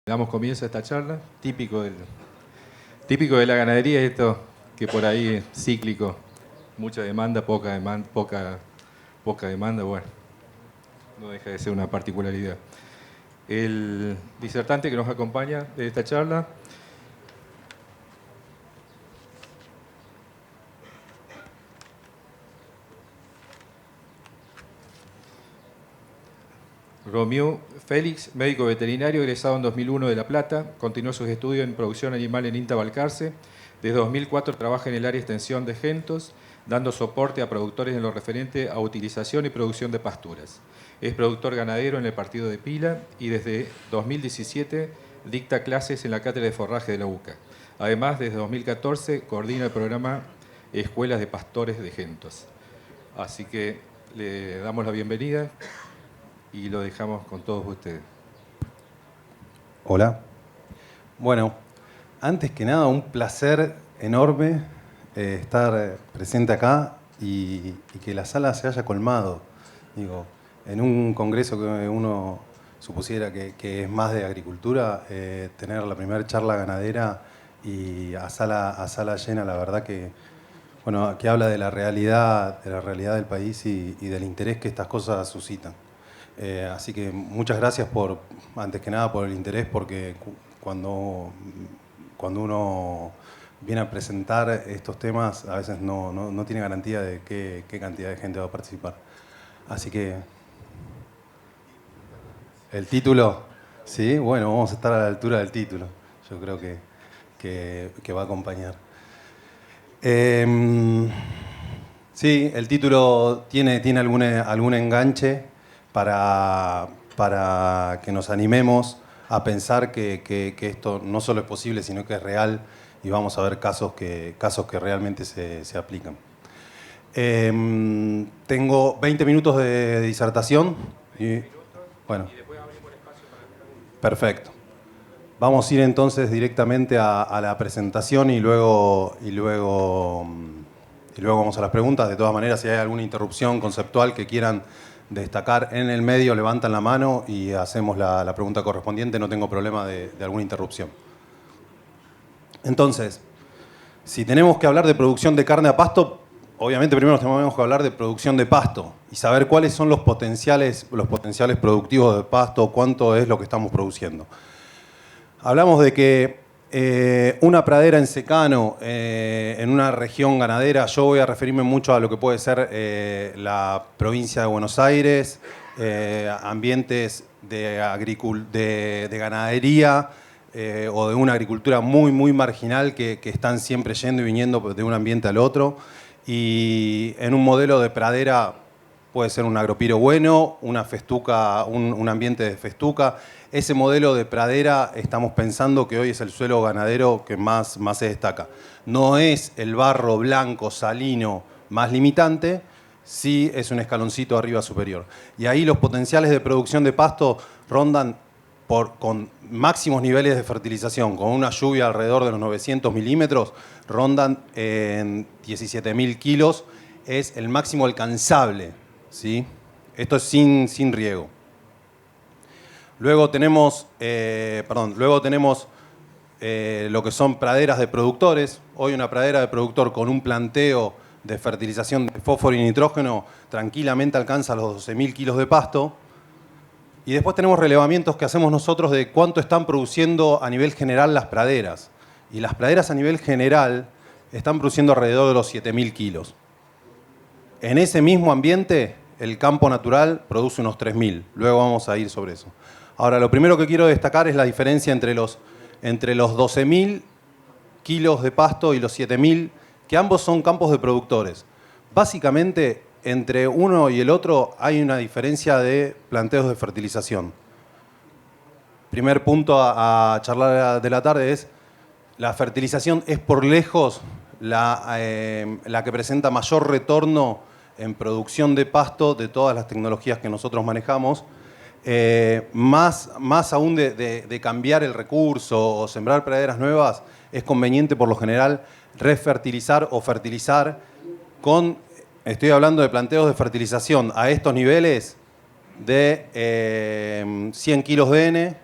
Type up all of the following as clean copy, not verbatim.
Damos comienzo a esta charla, típico de la ganadería, esto que por ahí es cíclico, mucha demanda, poca demanda, poca demanda, bueno, no deja de ser una particularidad. El disertante que nos acompaña de esta charla Romiu Félix, médico veterinario, egresado en 2001 de La Plata, continuó sus estudios en producción animal en INTA Balcarce. Desde 2004 trabaja en el área de extensión de Gentos, dando soporte a productores en lo referente a utilización y producción de pasturas. Es productor ganadero en el partido de Pila y desde 2017 dicta clases en la cátedra de forraje de la UCA. Además, desde 2014 coordina el programa Escuelas de Pastores de Gentos. Así que le damos la bienvenida y lo dejamos con todos ustedes. Hola. Bueno, antes que nada, un placer enorme estar presente acá y que la sala se haya colmado. Digo, en un congreso que uno supusiera que es más de agricultura, tener la primera charla ganadera y a sala llena, la verdad que, bueno, que habla de la realidad del país y del interés que estas cosas suscitan. Así que muchas gracias antes que nada por el interés, porque cuando uno viene a presentar estos temas, a veces no tiene garantía de qué cantidad de gente va a participar. Así que el título, sí, bueno, vamos a estar a la altura del título. Yo creo que va a acompañar. Sí, el título tiene algún enganche para que nos animemos a pensar que esto no solo es posible, sino que es real, y vamos a ver casos que realmente se aplican. Tengo 20 minutos de disertación. Y, bueno, perfecto. Vamos a ir entonces directamente a la presentación y luego vamos a las preguntas. De todas maneras, si hay alguna interrupción conceptual que quieran destacar en el medio, levantan la mano y hacemos la pregunta correspondiente. No tengo problema de alguna interrupción. Entonces, si tenemos que hablar de producción de carne a pasto, obviamente primero tenemos que hablar de producción de pasto y saber cuáles son los potenciales productivos de pasto, cuánto es lo que estamos produciendo. Hablamos de que una pradera en secano, en una región ganadera, yo voy a referirme mucho a lo que puede ser la provincia de Buenos Aires, ambientes de ganadería o de una agricultura muy marginal que están siempre yendo y viniendo de un ambiente al otro. Y en un modelo de pradera puede ser un agropiro bueno, una festuca, un ambiente de festuca. Ese modelo de pradera estamos pensando que hoy es el suelo ganadero que más se destaca. No es el barro blanco salino más limitante, sí es un escaloncito arriba superior. Y ahí los potenciales de producción de pasto rondan con máximos niveles de fertilización, con una lluvia alrededor de los 900 milímetros, rondan en 17.000 kilos, es el máximo alcanzable, ¿sí? Esto es sin riego. Luego tenemos, lo que son praderas de productores. Hoy una pradera de productor con un planteo de fertilización de fósforo y nitrógeno tranquilamente alcanza los 12.000 kilos de pasto. Y después tenemos relevamientos que hacemos nosotros de cuánto están produciendo a nivel general las praderas. Y las praderas a nivel general están produciendo alrededor de los 7.000 kilos. En ese mismo ambiente, el campo natural produce unos 3.000. Luego vamos a ir sobre eso. Ahora, lo primero que quiero destacar es la diferencia entre los 12.000 kilos de pasto y los 7.000, que ambos son campos de productores. Básicamente, entre uno y el otro hay una diferencia de planteos de fertilización. Primer punto a charlar de la tarde es: la fertilización es por lejos la que presenta mayor retorno en producción de pasto de todas las tecnologías que nosotros manejamos. Más aún de cambiar el recurso o sembrar praderas nuevas, es conveniente por lo general refertilizar o fertilizar estoy hablando de planteos de fertilización a estos niveles de 100 kilos de N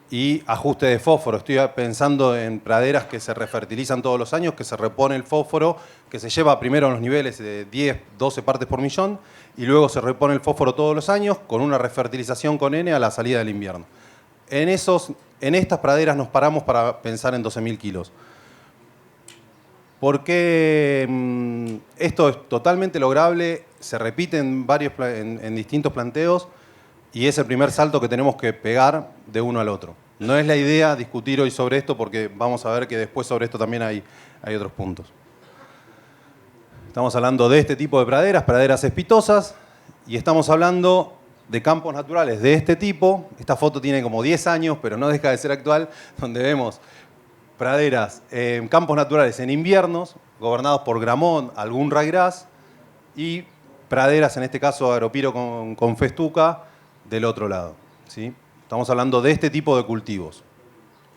y ajuste de fósforo. Estoy pensando en praderas que se refertilizan todos los años, que se repone el fósforo, que se lleva primero a los niveles de 10, 12 partes por millón, y luego se repone el fósforo todos los años con una refertilización con N a la salida del invierno. En estas praderas nos paramos para pensar en 12.000 kilos. Porque esto es totalmente lograble, se repite en distintos planteos y es el primer salto que tenemos que pegar de uno al otro. No es la idea discutir hoy sobre esto porque vamos a ver que después sobre esto también hay otros puntos. Estamos hablando de este tipo de praderas espitosas, y estamos hablando de campos naturales de este tipo. Esta foto tiene como 10 años, pero no deja de ser actual, donde vemos praderas en campos naturales en inviernos, gobernados por gramón, algún ryegrass, y praderas, en este caso agropiro con festuca, del otro lado, ¿sí? Estamos hablando de este tipo de cultivos,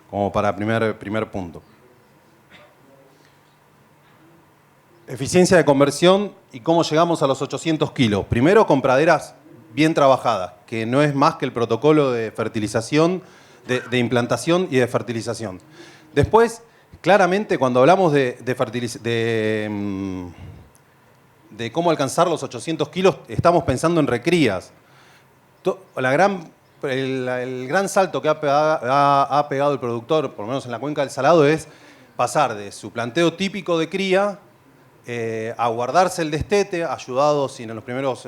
como para primer punto. Eficiencia de conversión y cómo llegamos a los 800 kilos. Primero con praderas bien trabajadas, que no es más que el protocolo de fertilización, de implantación y de fertilización. Después, claramente, cuando hablamos de cómo alcanzar los 800 kilos, estamos pensando en recrías. El gran salto que ha pegado el productor, por lo menos en la cuenca del Salado, es pasar de su planteo típico de cría a guardarse el destete, ayudados en los primeros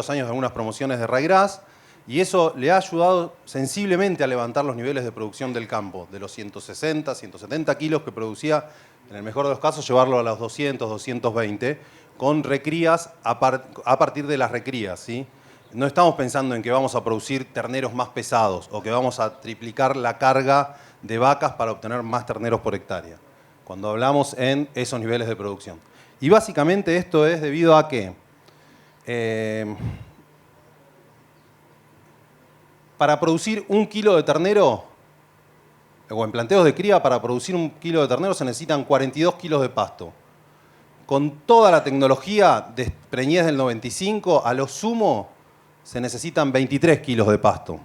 años de algunas promociones de ryegrass, y eso le ha ayudado sensiblemente a levantar los niveles de producción del campo, de los 160, 170 kilos que producía, en el mejor de los casos, llevarlo a los 200, 220, con recrías a partir de las recrías, ¿sí? No estamos pensando en que vamos a producir terneros más pesados o que vamos a triplicar la carga de vacas para obtener más terneros por hectárea, cuando hablamos en esos niveles de producción. Y básicamente esto es debido a que para producir 1 kilo de ternero, o en planteos de cría, para producir 1 kilo de ternero se necesitan 42 kilos de pasto. Con toda la tecnología de preñez del 95, a lo sumo se necesitan 23 kilos de pasto.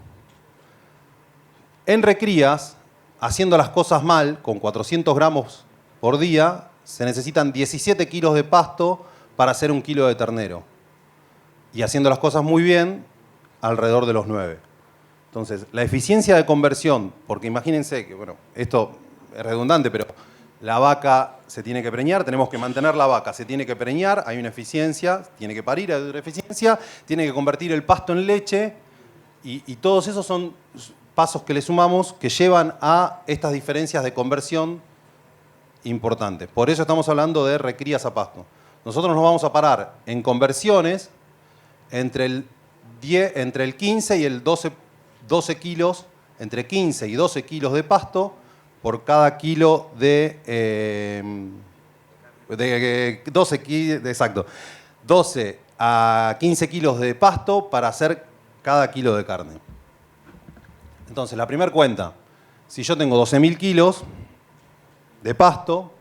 En recrías, haciendo las cosas mal, con 400 gramos por día, se necesitan 17 kilos de pasto para hacer 1 kilo de ternero. Y haciendo las cosas muy bien, alrededor de los 9. Entonces, la eficiencia de conversión, porque imagínense que, bueno, esto es redundante, pero la vaca se tiene que preñar, tenemos que mantener la vaca, se tiene que preñar, hay una eficiencia, tiene que parir, hay otra eficiencia, tiene que convertir el pasto en leche, y todos esos son pasos que le sumamos que llevan a estas diferencias de conversión importantes. Por eso estamos hablando de recrías a pasto. Nosotros nos vamos a parar en conversiones entre el 15 y el 12 kilos, entre 15 y 12 kilos de pasto por cada kilo de 12 a 15 kilos de pasto para hacer cada kilo de carne. Entonces, la primera cuenta, si yo tengo 12.000 kilos de pasto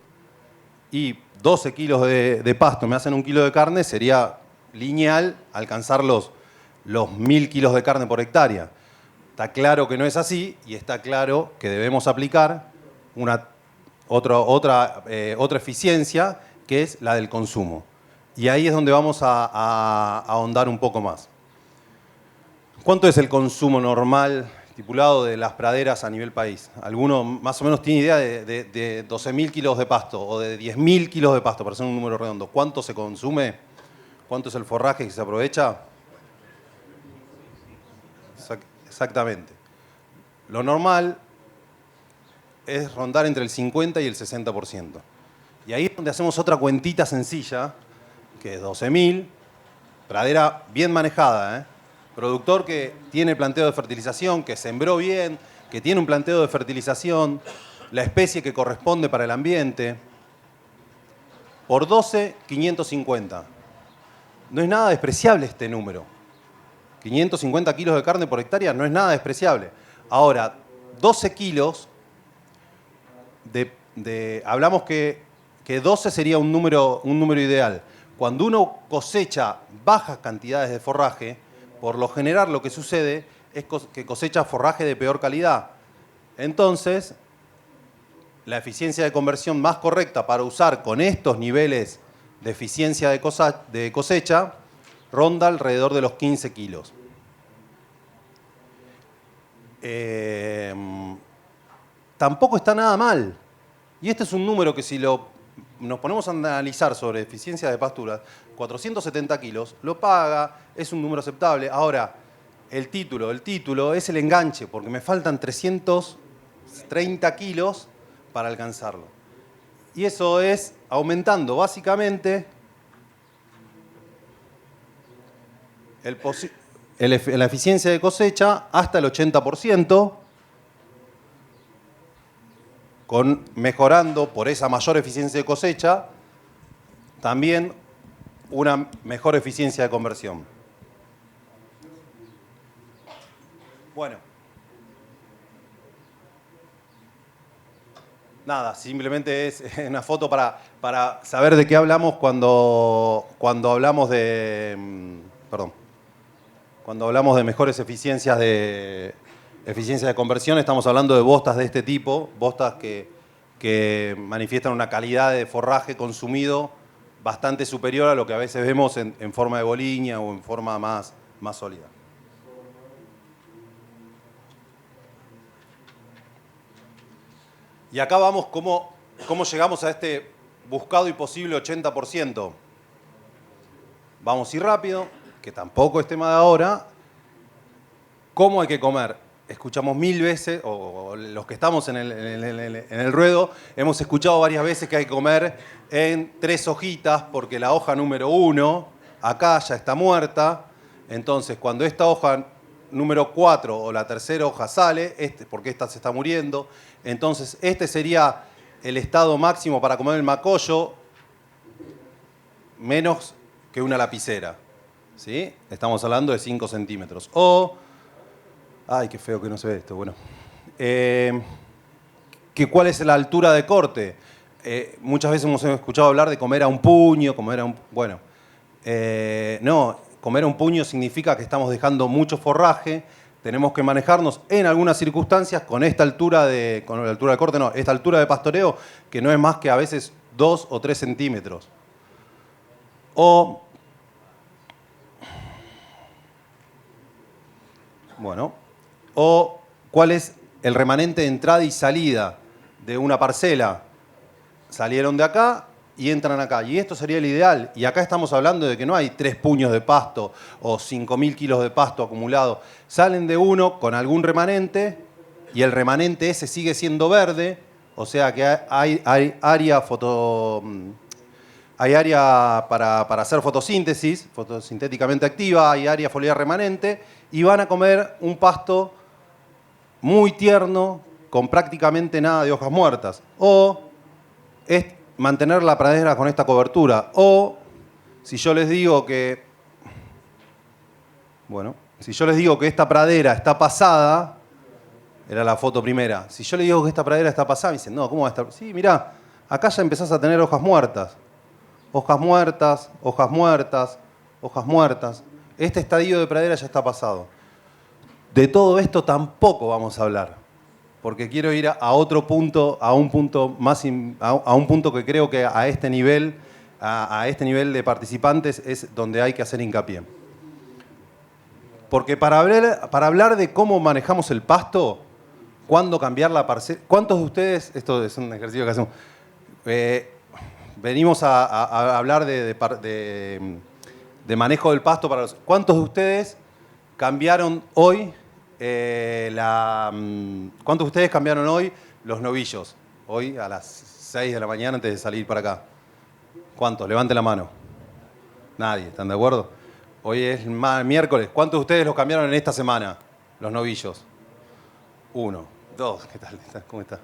y 12 kilos de pasto me hacen 1 kilo de carne, sería lineal alcanzar los 1.000 kilos de carne por hectárea. Está claro que no es así y está claro que debemos aplicar otra eficiencia, que es la del consumo. Y ahí es donde vamos a ahondar un poco más. ¿Cuánto es el consumo normal estipulado de las praderas a nivel país? ¿Alguno más o menos tiene idea de 12.000 kilos de pasto o de 10.000 kilos de pasto, para hacer un número redondo? ¿Cuánto se consume? ¿Cuánto es el forraje que se aprovecha? Exactamente. Lo normal es rondar entre el 50 y el 60%. Y ahí es donde hacemos otra cuentita sencilla, que es 12.000, pradera bien manejada, productor que tiene planteo de fertilización, que sembró bien, que tiene un planteo de fertilización, la especie que corresponde para el ambiente. Por 12, 550. No es nada despreciable este número. 550 kilos de carne por hectárea no es nada despreciable. Ahora, 12 kilos, hablamos que 12 sería un número ideal. Cuando uno cosecha bajas cantidades de forraje, por lo general lo que sucede es que cosecha forraje de peor calidad. Entonces, la eficiencia de conversión más correcta para usar con estos niveles de eficiencia de cosecha ronda alrededor de los 15 kilos. Tampoco está nada mal. Y este es un número que si nos ponemos a analizar sobre eficiencia de pastura, 470 kilos, lo paga, es un número aceptable. Ahora, el título es el enganche, porque me faltan 330 kilos para alcanzarlo. Y eso es aumentando básicamente la eficiencia de cosecha hasta el 80%, mejorando por esa mayor eficiencia de cosecha también una mejor eficiencia de conversión. Bueno. Nada, simplemente es una foto para saber de qué hablamos cuando hablamos de... Perdón. Cuando hablamos de mejores eficiencia de conversión, estamos hablando de bostas de este tipo, bostas que manifiestan una calidad de forraje consumido bastante superior a lo que a veces vemos en forma de boliña o en forma más sólida. Y acá vamos cómo llegamos a este buscado y posible 80%. Vamos a ir rápido, que tampoco es tema de ahora. ¿Cómo hay que comer? Escuchamos 1000 veces, o los que estamos en el ruedo, hemos escuchado varias veces que hay que comer en 3 hojitas, porque la hoja número 1 acá ya está muerta. Entonces, cuando esta hoja número 4 o la tercera hoja sale, porque esta se está muriendo, entonces este sería el estado máximo para comer el macollo, menos que una lapicera. ¿Sí? Estamos hablando de 5 centímetros. O, ay, qué feo que no se ve esto, bueno. ¿Cuál es la altura de corte? Muchas veces hemos escuchado hablar de comer a un puño, bueno, no, comer a un puño significa que estamos dejando mucho forraje, tenemos que manejarnos en algunas circunstancias con esta altura con la altura de corte, no, esta altura de pastoreo, que no es más que a veces 2 o 3 centímetros. O, bueno, o cuál es el remanente de entrada y salida de una parcela. Salieron de acá y entran acá. Y esto sería el ideal. Y acá estamos hablando de que no hay 3 puños de pasto o 5.000 kilos de pasto acumulado. Salen de uno con algún remanente y el remanente ese sigue siendo verde. O sea que hay área para hacer fotosíntesis, fotosintéticamente activa, hay área foliar remanente y van a comer un pasto muy tierno con prácticamente nada de hojas muertas. O es mantener la pradera con esta cobertura. O si yo les digo que, esta pradera está pasada, era la foto primera. Si yo les digo que esta pradera está pasada, me dicen, no, ¿cómo va a estar? Sí, mirá, acá ya empezás a tener hojas muertas. Hojas muertas, hojas muertas, hojas muertas. Este estadio de pradera ya está pasado. De todo esto tampoco vamos a hablar, porque quiero ir a otro punto, a un punto que creo que a este nivel de participantes es donde hay que hacer hincapié. Porque para hablar de cómo manejamos el pasto, cuándo cambiar la parcela, ¿cuántos de ustedes, esto es un ejercicio que hacemos, venimos a hablar de manejo del pasto para ¿cuántos de ustedes cambiaron hoy ¿cuántos de ustedes cambiaron hoy los novillos? Hoy a las 6 de la mañana antes de salir para acá. ¿Cuántos? Levante la mano. Nadie, ¿están de acuerdo? Hoy es miércoles. ¿Cuántos de ustedes los cambiaron en esta semana, los novillos? 1, 2, ¿qué tal? ¿Cómo está?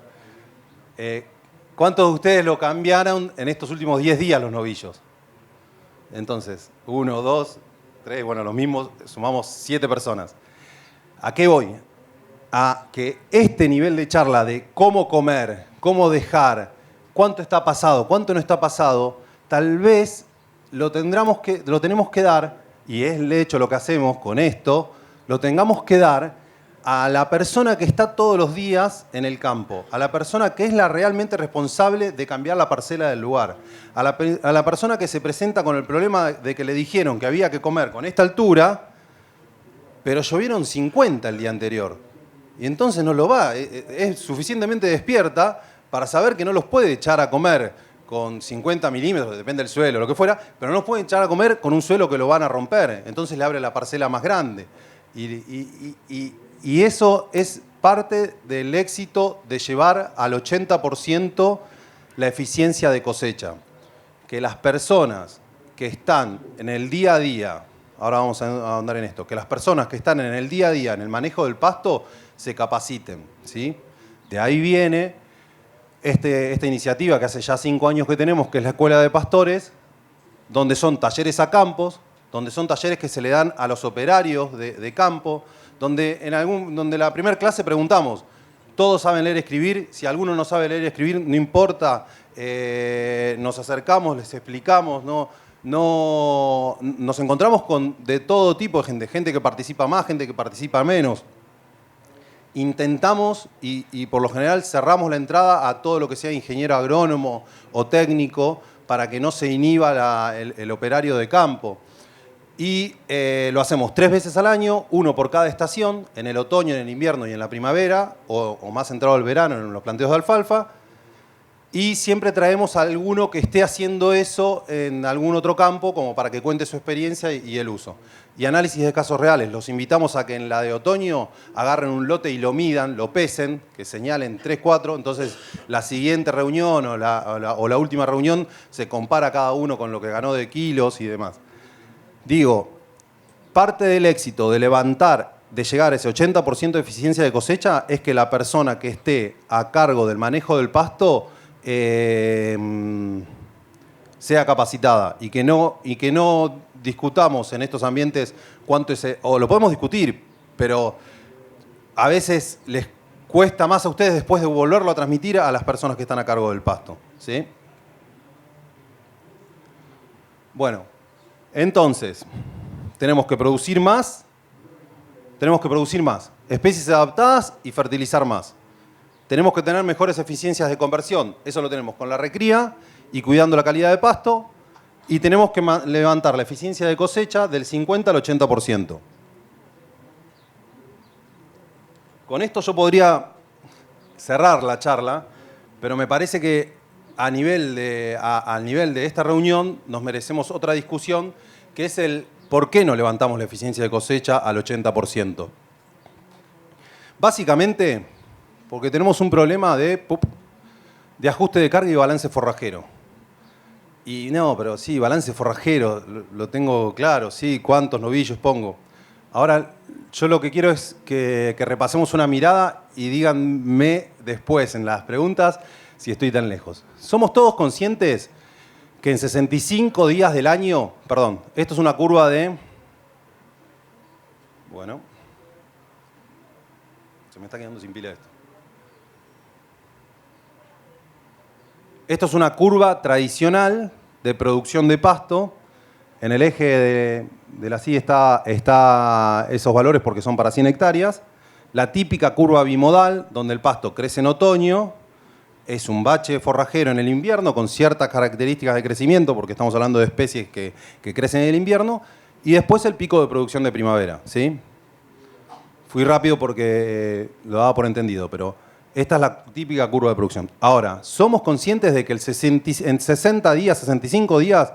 ¿Cuántos de ustedes lo cambiaron en estos últimos 10 días los novillos? Entonces, 1, 2, 3, bueno, los mismos, sumamos 7 personas. ¿A qué voy? A que este nivel de charla de cómo comer, cómo dejar, cuánto está pasado, cuánto no está pasado, tal vez lo tenemos que dar, y es de hecho lo que hacemos con esto, lo tengamos que dar a la persona que está todos los días en el campo, a la persona que es la realmente responsable de cambiar la parcela del lugar, a la persona que se presenta con el problema de que le dijeron que había que comer con esta altura, pero llovieron 50 el día anterior. Y entonces no lo va, es suficientemente despierta para saber que no los puede echar a comer con 50 milímetros, depende del suelo, lo que fuera, pero no los puede echar a comer con un suelo que lo van a romper. Entonces le abre la parcela más grande. Y eso es parte del éxito de llevar al 80% la eficiencia de cosecha. Que las personas que están en el día a día, ahora vamos a ahondar en esto, que las personas que están en el día a día en el manejo del pasto se capaciten, ¿sí? De ahí viene esta iniciativa que hace ya 5 años que tenemos, que es la Escuela de Pastores, donde son talleres a campos, donde son talleres que se le dan a los operarios de campo, donde la primera clase preguntamos, ¿todos saben leer y escribir? Si alguno no sabe leer y escribir, no importa, nos acercamos, les explicamos, nos encontramos con de todo tipo de gente que participa más, gente que participa menos. Intentamos y por lo general cerramos la entrada a todo lo que sea ingeniero agrónomo o técnico para que no se inhiba el operario de campo. Y lo hacemos 3 veces al año, 1 por cada estación, en el otoño, en el invierno y en la primavera, o más entrado al verano en los planteos de alfalfa. Y siempre traemos a alguno que esté haciendo eso en algún otro campo, como para que cuente su experiencia y el uso. Y análisis de casos reales. Los invitamos a que en la de otoño agarren un lote y lo midan, lo pesen, que señalen 3, 4. Entonces, la siguiente reunión o la última reunión se compara cada uno con lo que ganó de kilos y demás. Digo, parte del éxito de llegar a ese 80% de eficiencia de cosecha es que la persona que esté a cargo del manejo del pasto sea capacitada y que no discutamos en estos ambientes cuánto es, o lo podemos discutir, pero a veces les cuesta más a ustedes después de volverlo a transmitir a las personas que están a cargo del pasto, ¿sí? Bueno, entonces, tenemos que producir más, especies adaptadas y fertilizar más. Tenemos que tener mejores eficiencias de conversión, eso lo tenemos con la recría y cuidando la calidad de pasto, y tenemos que levantar la eficiencia de cosecha del 50 al 80%. Con esto yo podría cerrar la charla, pero me parece que al nivel de esta reunión nos merecemos otra discusión, que es el por qué no levantamos la eficiencia de cosecha al 80%. Básicamente, porque tenemos un problema de ajuste de carga y balance forrajero. Y no, pero sí, balance forrajero, lo tengo claro, sí, cuántos novillos pongo. Ahora, yo lo que quiero es que repasemos una mirada y díganme después en las preguntas si estoy tan lejos. ¿Somos todos conscientes que en 65 días del año, perdón, esto es una curva de, bueno, se me está quedando sin pila esto. Esto es una curva tradicional de producción de pasto. En el eje de la CI está esos valores porque son para 100 hectáreas. La típica curva bimodal, donde el pasto crece en otoño, es un bache forrajero en el invierno con ciertas características de crecimiento, porque estamos hablando de especies que crecen en el invierno, y después el pico de producción de primavera, ¿sí? Fui rápido porque lo daba por entendido, pero esta es la típica curva de producción. Ahora, ¿somos conscientes de que en 60 días, 65 días,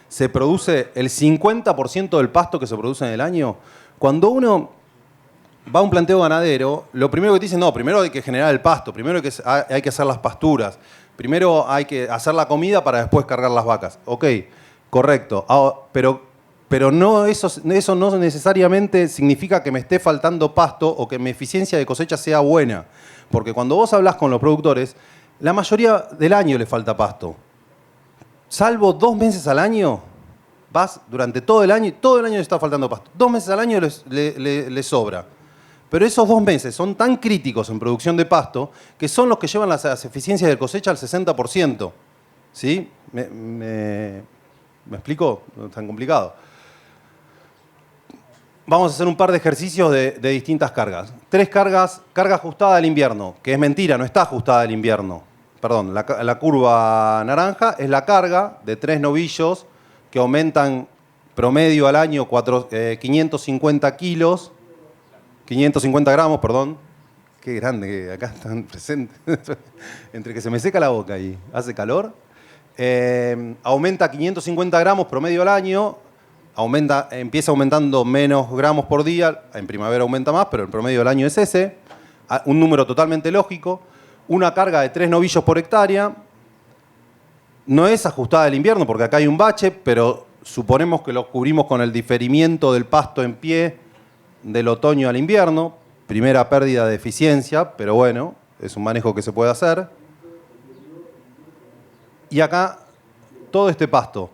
se produce el 50% del pasto que se produce en el año? Cuando va a un planteo ganadero, lo primero que te dicen, no, primero hay que generar el pasto, primero hay que hacer las pasturas, primero hay que hacer la comida para después cargar las vacas. Ok, correcto, pero no, eso no necesariamente significa que me esté faltando pasto o que mi eficiencia de cosecha sea buena. Porque cuando vos hablás con los productores, la mayoría del año le falta pasto. Salvo 2 meses al año, vas durante todo el año le está faltando pasto. 2 meses al año le sobra. Pero esos 2 meses son tan críticos en producción de pasto que son los que llevan las eficiencias de cosecha al 60%. ¿Sí? ¿Me explico? No es tan complicado. vamos a hacer un par de ejercicios de distintas cargas. 3 cargas, carga ajustada al invierno, que es mentira, no está ajustada al invierno. Perdón, la curva naranja es la carga de 3 novillos que aumentan promedio al año 550 kilos, 550 gramos, perdón. Qué grande que acá están presentes. Entre que se me seca la boca y hace calor. Aumenta 550 gramos promedio al año. Empieza aumentando menos gramos por día. En primavera aumenta más, pero el promedio del año es ese. Un número totalmente lógico. Una carga de 3 novillos por hectárea. No es ajustada al invierno porque acá hay un bache, pero suponemos que lo cubrimos con el diferimiento del pasto en pie del otoño al invierno. Primera pérdida de eficiencia, pero bueno, es un manejo que se puede hacer. Y acá, todo este pasto,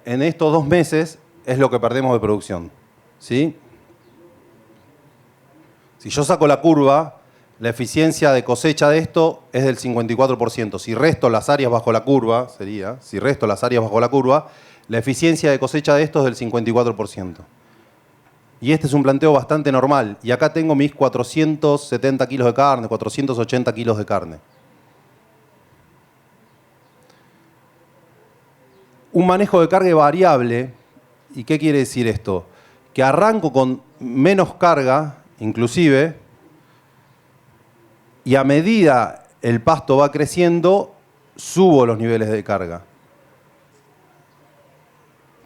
en estos 2 meses, es lo que perdemos de producción. ¿Sí? Si yo saco la curva, la eficiencia de cosecha de esto es del 54%. Si resto las áreas bajo la curva, la eficiencia de cosecha de esto es del 54%. Y este es un planteo bastante normal. Y acá tengo mis 470 kilos de carne, 480 kilos de carne. Un manejo de carga variable. ¿Y qué quiere decir esto? Que arranco con menos carga, inclusive, y a medida el pasto va creciendo, subo los niveles de carga.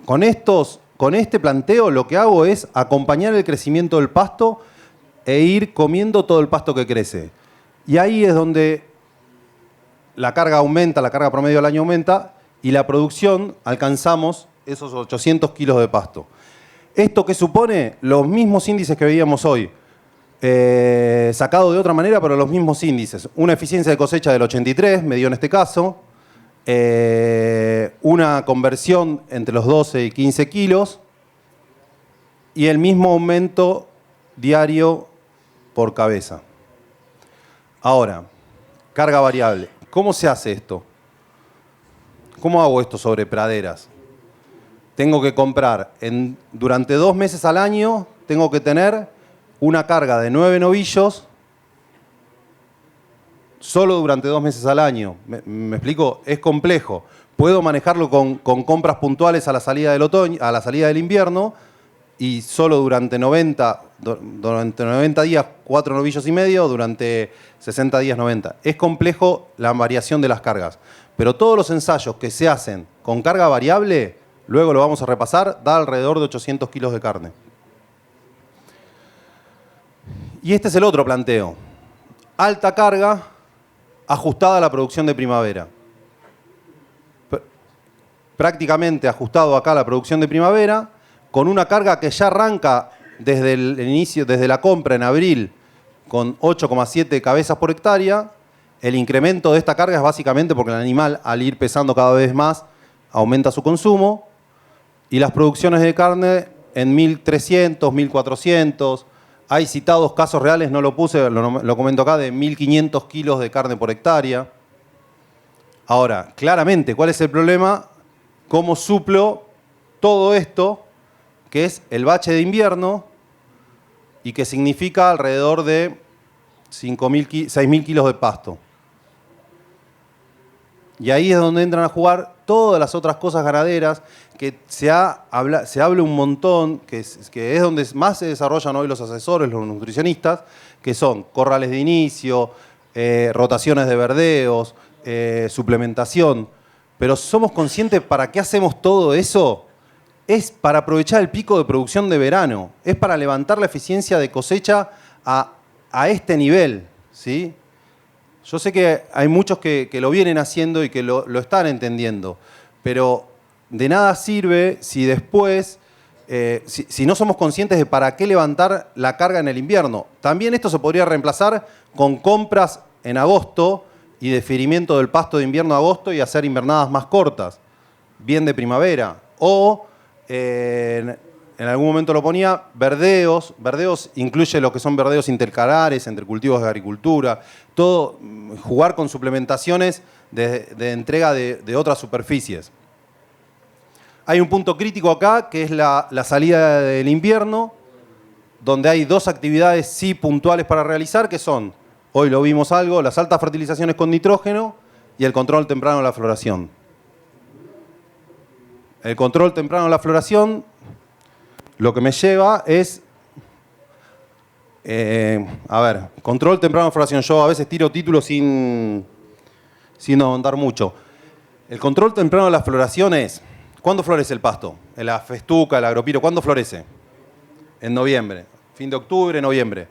Con este planteo lo que hago es acompañar el crecimiento del pasto e ir comiendo todo el pasto que crece. Y ahí es donde la carga aumenta, la carga promedio del año aumenta y la producción alcanzamos esos 800 kilos de pasto. ¿Esto qué supone? Los mismos índices que veíamos hoy. Sacado de otra manera, pero los mismos índices. Una eficiencia de cosecha del 83, me dio en este caso. Una conversión entre los 12 y 15 kilos y el mismo aumento diario por cabeza. Ahora, carga variable. ¿Cómo se hace esto? ¿Cómo hago esto sobre praderas? Tengo que comprar, durante 2 meses al año, tengo que tener una carga de 9 novillos solo durante 2 meses al año. ¿Me explico? Es complejo. Puedo manejarlo con compras puntuales a la salida del otoño, a la salida del invierno, y solo durante 90 días 4 novillos y medio, durante 60 días 90. Es complejo la variación de las cargas. Pero todos los ensayos que se hacen con carga variable, luego lo vamos a repasar, da alrededor de 800 kilos de carne. Y este es el otro planteo. Alta carga ajustada a la producción de primavera. Prácticamente ajustado acá a la producción de primavera, con una carga que ya arranca desde el inicio, desde la compra en abril, con 8,7 cabezas por hectárea. El incremento de esta carga es básicamente porque el animal, al ir pesando cada vez más, aumenta su consumo. Y las producciones de carne en 1.300, 1.400. Hay citados casos reales, no lo puse, lo comento acá, de 1.500 kilos de carne por hectárea. Ahora, claramente, ¿cuál es el problema? ¿Cómo suplo todo esto, que es el bache de invierno y que significa alrededor de 6.000 kilos de pasto? Y ahí es donde entran a jugar todas las otras cosas ganaderas que se habla un montón, que es donde más se desarrollan hoy los asesores, los nutricionistas, que son corrales de inicio, rotaciones de verdeos, suplementación. Pero ¿somos conscientes para qué hacemos todo eso? Es para aprovechar el pico de producción de verano, es para levantar la eficiencia de cosecha a este nivel, ¿sí? Yo sé que hay muchos que lo vienen haciendo y que lo están entendiendo, pero de nada sirve si después, si no somos conscientes de para qué levantar la carga en el invierno. También esto se podría reemplazar con compras en agosto y deferimiento del pasto de invierno a agosto y hacer invernadas más cortas, bien de primavera. O, en algún momento lo ponía, verdeos. Verdeos incluye lo que son verdeos intercalares entre cultivos de agricultura. Todo, jugar con suplementaciones de entrega de otras superficies. Hay un punto crítico acá, que es la salida del invierno. donde hay dos actividades sí puntuales para realizar, que son, hoy lo vimos algo, las altas fertilizaciones con nitrógeno y el control temprano de la floración. El control temprano de la floración lo que me lleva es, control temprano de la floración. Yo a veces tiro títulos sin ahondar mucho. El control temprano de la floración es, ¿cuándo florece el pasto? La festuca, el agropiro, ¿cuándo florece? En noviembre, fin de octubre, noviembre.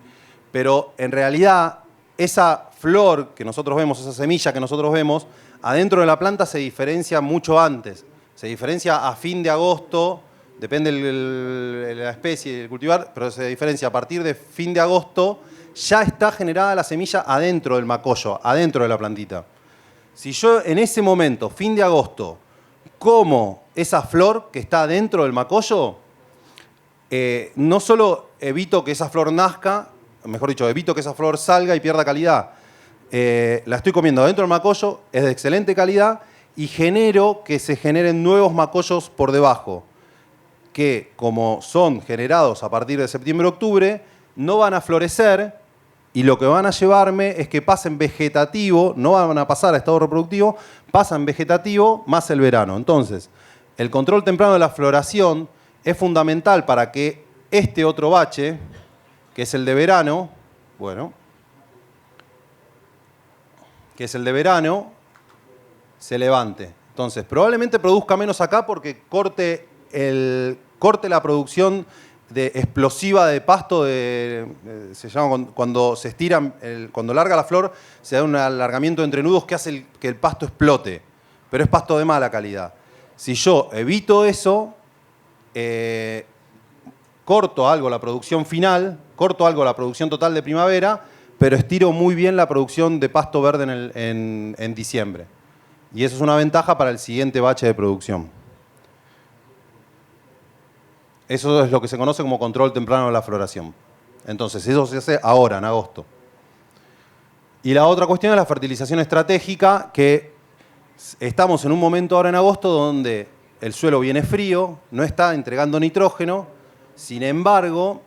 Pero en realidad esa flor que nosotros vemos, esa semilla que nosotros vemos, adentro de la planta se diferencia mucho antes. Se diferencia a fin de agosto, depende de la especie del cultivar, pero se diferencia a partir de fin de agosto, ya está generada la semilla adentro del macollo, adentro de la plantita. Si yo en ese momento, fin de agosto, como esa flor que está dentro del macollo, no solo evito que esa flor nazca, mejor dicho, evito que esa flor salga y pierda calidad. La estoy comiendo dentro del macollo, es de excelente calidad y genero que se generen nuevos macollos por debajo, que como son generados a partir de septiembre-octubre, no van a florecer y lo que van a llevarme es que pasen vegetativo, no van a pasar a estado reproductivo, pasan vegetativo más el verano. Entonces, el control temprano de la floración es fundamental para que este otro bache, que es el de verano, se levante. Entonces, probablemente produzca menos acá porque corte la producción explosiva de pasto, se llama cuando se estira, cuando larga la flor, se da un alargamiento de entrenudos que hace que el pasto explote, pero es pasto de mala calidad. Si yo evito eso, corto algo la producción final, corto algo la producción total de primavera, pero estiro muy bien la producción de pasto verde en diciembre. Y eso es una ventaja para el siguiente bache de producción. Eso es lo que se conoce como control temprano de la floración. Entonces, eso se hace ahora, en agosto. Y la otra cuestión es la fertilización estratégica, que estamos en un momento ahora en agosto donde el suelo viene frío, no está entregando nitrógeno, sin embargo,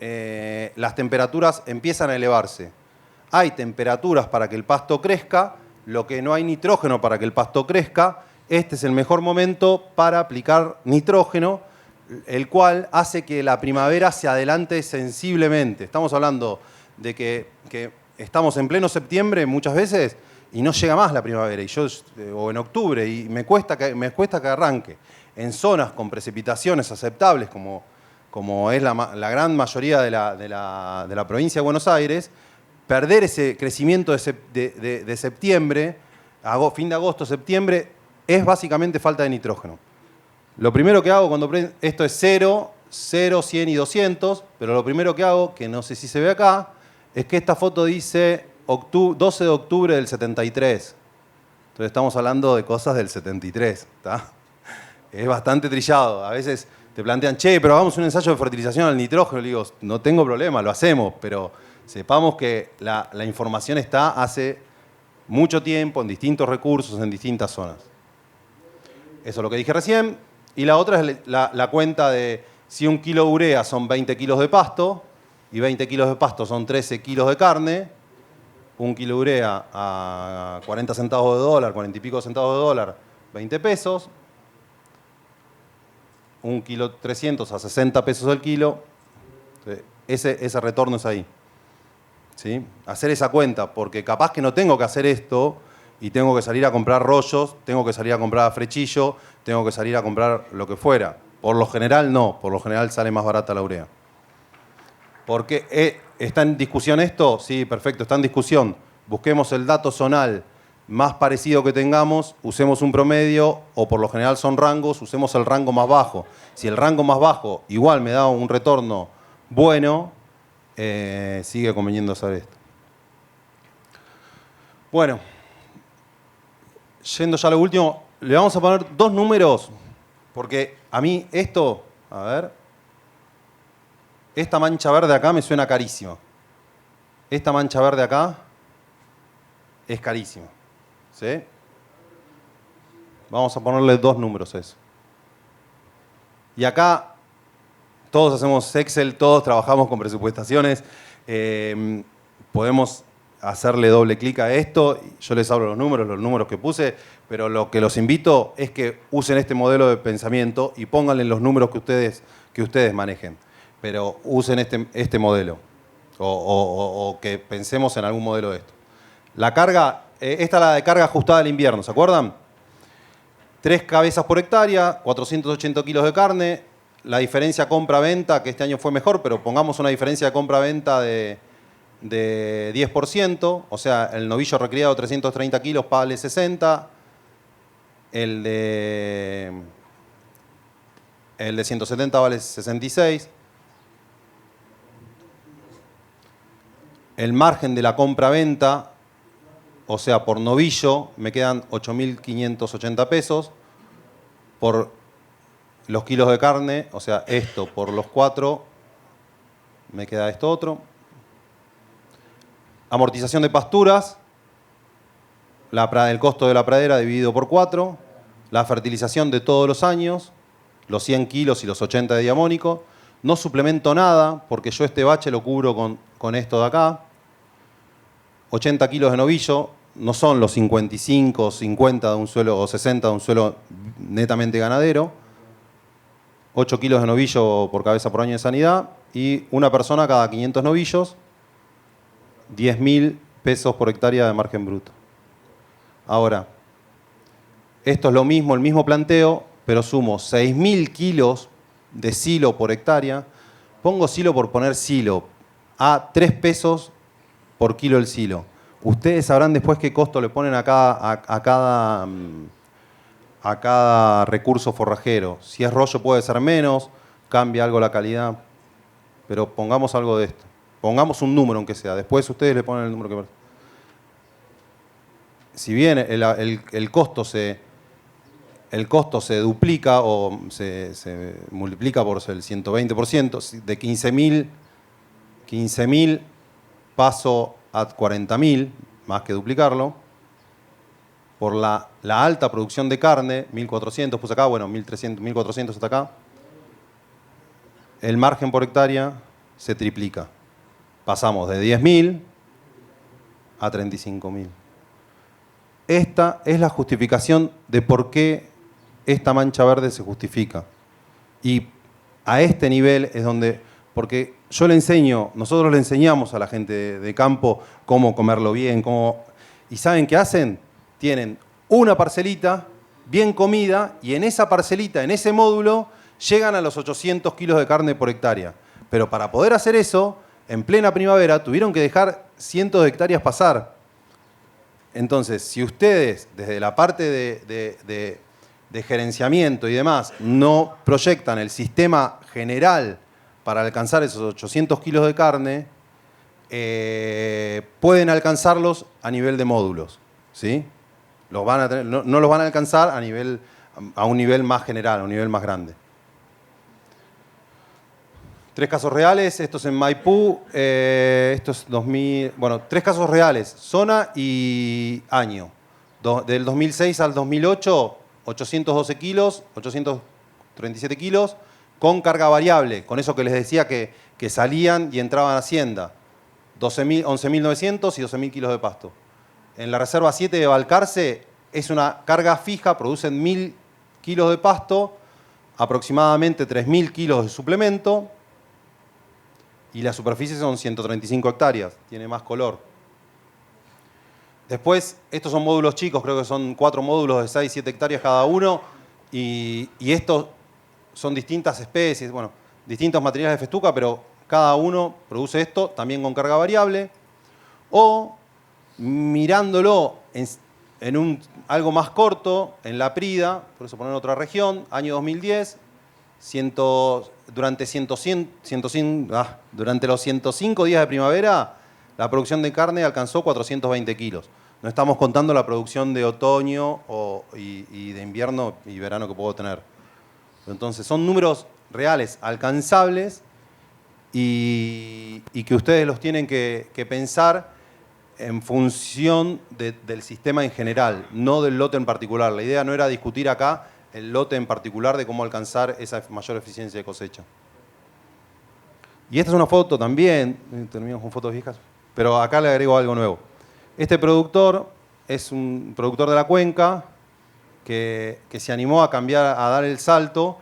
las temperaturas empiezan a elevarse. Hay temperaturas para que el pasto crezca, lo que no hay nitrógeno para que el pasto crezca. Este es el mejor momento para aplicar nitrógeno, el cual hace que la primavera se adelante sensiblemente. Estamos hablando de que estamos en pleno septiembre muchas veces y no llega más la primavera, o en octubre, y me cuesta que arranque. En zonas con precipitaciones aceptables, como es la gran mayoría de la provincia de Buenos Aires, perder ese crecimiento de septiembre, fin de agosto, septiembre, es básicamente falta de nitrógeno. Lo primero que hago cuando prendo, esto es 0, 100 y 200, pero lo primero que hago, que no sé si se ve acá, es que esta foto dice 12 de octubre del 73. Entonces estamos hablando de cosas del 73, ¿tá? Es bastante trillado. A veces te plantean, pero hagamos un ensayo de fertilización al nitrógeno. Le digo, no tengo problema, lo hacemos, pero sepamos que la información está hace mucho tiempo, en distintos recursos, en distintas zonas. Eso es lo que dije recién. Y la otra es la cuenta de si 1 kilo de urea son 20 kilos de pasto y 20 kilos de pasto son 13 kilos de carne. 1 kilo de urea a 40 centavos de dólar, 40 y pico centavos de dólar, 20 pesos. 1 kilo 300 a 60 pesos el kilo. Ese retorno es ahí. ¿Sí? Hacer esa cuenta, porque capaz que no tengo que hacer esto y tengo que salir a comprar rollos, tengo que salir a comprar frechillo, tengo que salir a comprar lo que fuera. Por lo general no, por lo general sale más barata la urea. ¿Por qué? ¿Está en discusión esto? Sí, perfecto, está en discusión. Busquemos el dato zonal más parecido que tengamos, usemos un promedio, o por lo general son rangos, usemos el rango más bajo. Si el rango más bajo igual me da un retorno bueno, sigue conveniendo hacer esto. Bueno, yendo ya a lo último, le vamos a poner 2 números, porque a mí esto, a ver, esta mancha verde acá me suena carísimo. Esta mancha verde acá es carísima. ¿Sí? Vamos a ponerle 2 números a eso. Y acá todos hacemos Excel, todos trabajamos con presupuestaciones. Podemos hacerle doble clic a esto. Yo les hablo los números que puse, pero lo que los invito es que usen este modelo de pensamiento y pónganle los números que ustedes manejen. Pero usen este modelo o que pensemos en algún modelo de esto. La carga, esta es la de carga ajustada al invierno, ¿se acuerdan? 3 cabezas por hectárea, 480 kilos de carne. La diferencia compra-venta, que este año fue mejor, pero pongamos una diferencia de compra-venta de 10%, o sea, el novillo recriado 330 kilos vale 60, el de 170 vale 66. El margen de la compra-venta, o sea, por novillo, me quedan 8.580 pesos. Por los kilos de carne, o sea, esto por los 4, me queda esto otro. Amortización de pasturas, el costo de la pradera dividido por 4. La fertilización de todos los años, los 100 kilos y los 80 de diamónico. No suplemento nada, porque yo este bache lo cubro con esto de acá. 80 kilos de novillo, no son los 55 o 50 de un suelo o 60 de un suelo netamente ganadero. 8 kilos de novillo por cabeza por año de sanidad y una persona cada 500 novillos, 10.000 pesos por hectárea de margen bruto. Ahora, esto es lo mismo, el mismo planteo, pero sumo 6.000 kilos de silo por hectárea. Pongo silo por poner silo a 3 pesos por kilo el silo. Ustedes sabrán después qué costo le ponen a cada recurso forrajero. Si es rollo puede ser menos, cambia algo la calidad, pero pongamos algo de esto. Pongamos un número aunque sea, después ustedes le ponen el número que... Si bien el costo se duplica o se multiplica por el 120%, de 15.000 paso a 40.000, más que duplicarlo, por la alta producción de carne, 1.400 puse acá, bueno, 1.300, 1.400 hasta acá, el margen por hectárea se triplica. Pasamos de 10.000 a 35.000. Esta es la justificación de por qué esta mancha verde se justifica. Y a este nivel es donde... Porque yo nosotros le enseñamos a la gente de campo cómo comerlo bien, ¿y saben qué hacen? Tienen una parcelita bien comida y en esa parcelita, en ese módulo, llegan a los 800 kilos de carne por hectárea. Pero para poder hacer eso, en plena primavera, tuvieron que dejar cientos de hectáreas pasar. Entonces, si ustedes, desde la parte de gerenciamiento y demás, no proyectan el sistema general para alcanzar esos 800 kilos de carne, pueden alcanzarlos a nivel de módulos, ¿sí? No los van a alcanzar a un nivel más general, a un nivel más grande. 3 casos reales, esto es en Maipú, esto es 2000, bueno, 3 casos reales, zona y año. Del 2006 al 2008, 812 kilos, 837 kilos, con carga variable, con eso que les decía que salían y entraban a Hacienda. 11.900 y 12.000 kilos de pasto. En la reserva 7 de Balcarce es una carga fija, producen 1.000 kilos de pasto, aproximadamente 3.000 kilos de suplemento, y la superficie son 135 hectáreas, tiene más color. Después, estos son módulos chicos, creo que son 4 módulos de 6, 7 hectáreas cada uno, y estos son distintas especies, bueno, distintos materiales de festuca, pero cada uno produce esto, también con carga variable. O mirándolo en algo más corto, en la Prida, por eso poner otra región, año 2010, durante los 105 días de primavera, la producción de carne alcanzó 420 kilos. No estamos contando la producción de otoño y de invierno y verano que puedo tener. Entonces, son números reales, alcanzables, y que ustedes los tienen que pensar en función del sistema en general, no del lote en particular. La idea no era discutir acá el lote en particular de cómo alcanzar esa mayor eficiencia de cosecha. Y esta es una foto también, terminamos con fotos viejas, pero acá le agrego algo nuevo. Este productor es un productor de la cuenca que se animó a cambiar, a dar el salto,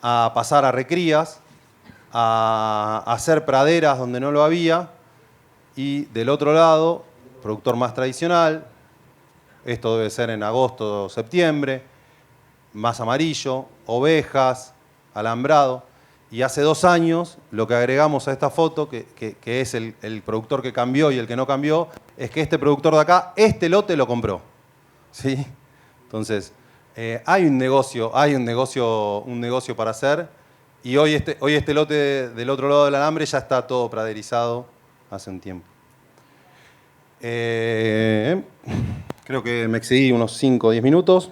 a pasar a recrías, a hacer praderas donde no lo había, y del otro lado, productor más tradicional, esto debe ser en agosto o septiembre, más amarillo, ovejas, alambrado. Y hace 2 años lo que agregamos a esta foto, que es el productor que cambió y el que no cambió, es que este productor de acá, este lote lo compró. ¿Sí? Entonces, hay un negocio para hacer. Y hoy este lote del otro lado del alambre ya está todo praderizado hace un tiempo. Creo que me excedí unos 5 o 10 minutos.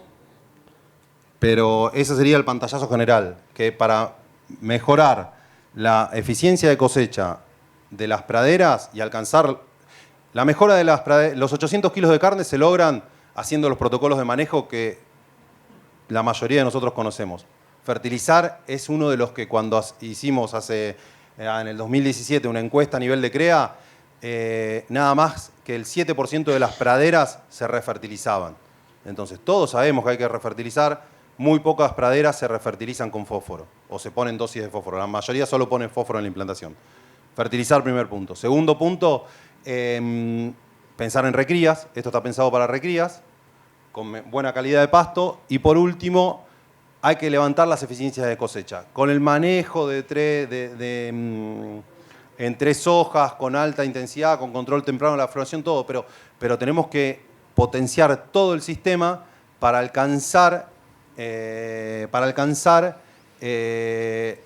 Pero ese sería el pantallazo general, que para mejorar la eficiencia de cosecha de las praderas y alcanzar la mejora de las praderas, los 800 kilos de carne se logran haciendo los protocolos de manejo que la mayoría de nosotros conocemos. Fertilizar es uno de los que cuando hicimos en el 2017 una encuesta a nivel de CREA, nada más que el 7% de las praderas se refertilizaban. Entonces todos sabemos que hay que refertilizar. Muy pocas praderas se refertilizan con fósforo o se ponen dosis de fósforo. La mayoría solo ponen fósforo en la implantación. Fertilizar, primer punto. Segundo punto, pensar en recrías. Esto está pensado para recrías, con buena calidad de pasto. Y por último, hay que levantar las eficiencias de cosecha. Con el manejo en 3 hojas, con alta intensidad, con control temprano de la floración, todo. Pero tenemos que potenciar todo el sistema para alcanzar para alcanzar el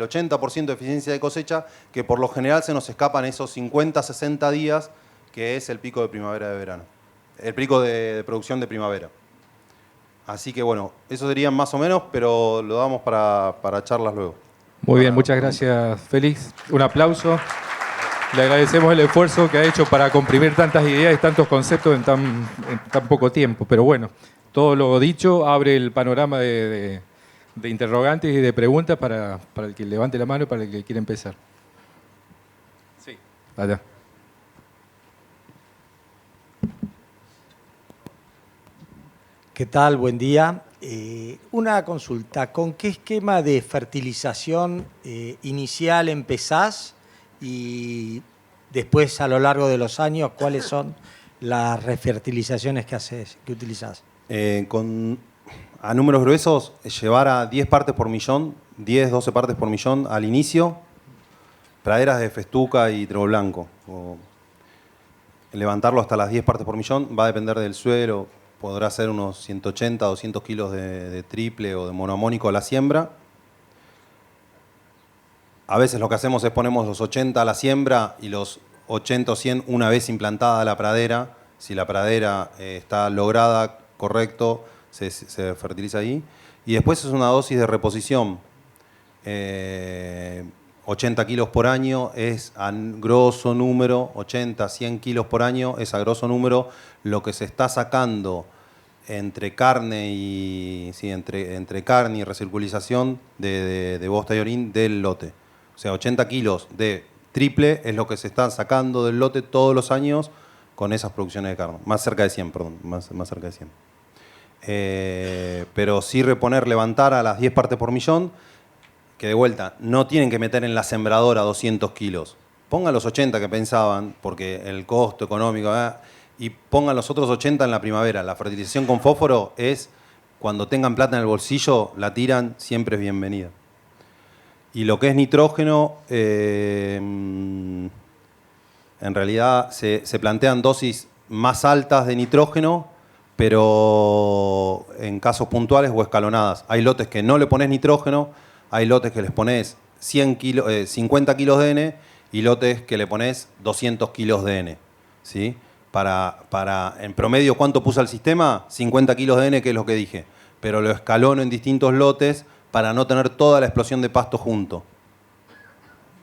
80% de eficiencia de cosecha, que por lo general se nos escapan esos 50, 60 días, que es el pico de primavera de verano. El pico de producción de primavera. Así que bueno, eso sería más o menos, pero lo damos para charlas luego. Muy bien, muchas gracias, Félix. Un aplauso. Le agradecemos el esfuerzo que ha hecho para comprimir tantas ideas y tantos conceptos en tan poco tiempo. Pero bueno, todo lo dicho abre el panorama de interrogantes y de preguntas para el que levante la mano y para el que quiera empezar. Sí. Allá. ¿Qué tal? Buen día. Una consulta. ¿Con qué esquema de fertilización inicial empezás? Y después, a lo largo de los años, ¿cuáles son las refertilizaciones que utilizás? A números gruesos, llevar a 10 partes por millón, 10, 12 partes por millón al inicio, praderas de festuca y trébol blanco. Levantarlo hasta las 10 partes por millón va a depender del suelo, podrá ser unos 180, 200 kilos de triple o de monoamónico a la siembra. A veces lo que hacemos es ponemos los 80 a la siembra y los 80 o 100 una vez implantada la pradera. Si la pradera está lograda, correcto, se fertiliza ahí. Y después es una dosis de reposición. 80 kilos por año es a grosso número, 80, 100 kilos por año es a grosso número lo que se está sacando entre carne y recirculización de bosta y orín del lote. O sea, 80 kilos de triple es lo que se está sacando del lote todos los años con esas producciones de carne. Más cerca de 100, perdón, más cerca de 100. Pero sí levantar a las 10 partes por millón, que de vuelta, no tienen que meter en la sembradora 200 kilos. Pongan los 80 que pensaban, porque el costo económico, y pongan los otros 80 en la primavera. La fertilización con fósforo es, cuando tengan plata en el bolsillo, la tiran, siempre es bienvenida. Y lo que es nitrógeno, en realidad se plantean dosis más altas de nitrógeno, pero en casos puntuales o escalonadas. Hay lotes que no le pones nitrógeno, hay lotes que les pones 50 kilos de N y lotes que le pones 200 kilos de N. ¿Sí? En promedio, ¿cuánto puso el sistema? 50 kilos de N, que es lo que dije. Pero lo escalono en distintos lotes para no tener toda la explosión de pasto junto.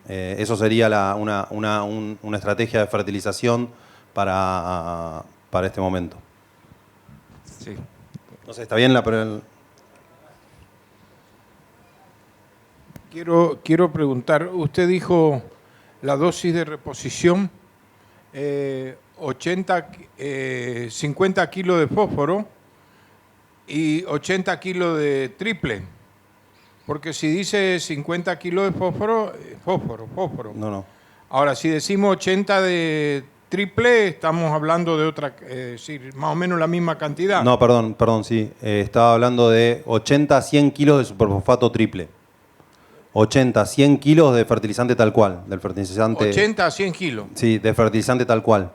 Eso sería una estrategia de fertilización para este momento. Sí. No sé, ¿está bien quiero preguntar, usted dijo la dosis de reposición, 50 kilos de fósforo y 80 kilos de triple. Porque si dice 50 kilos de fósforo, fósforo. No. Ahora, si decimos 80 de triple, estamos hablando de otra, decir, más o menos la misma cantidad. No, perdón, sí. Estaba hablando de 80 a 100 kilos de superfosfato triple. 80 a 100 kilos de fertilizante tal cual, del fertilizante... 80 a 100 kilos. Sí, de fertilizante tal cual.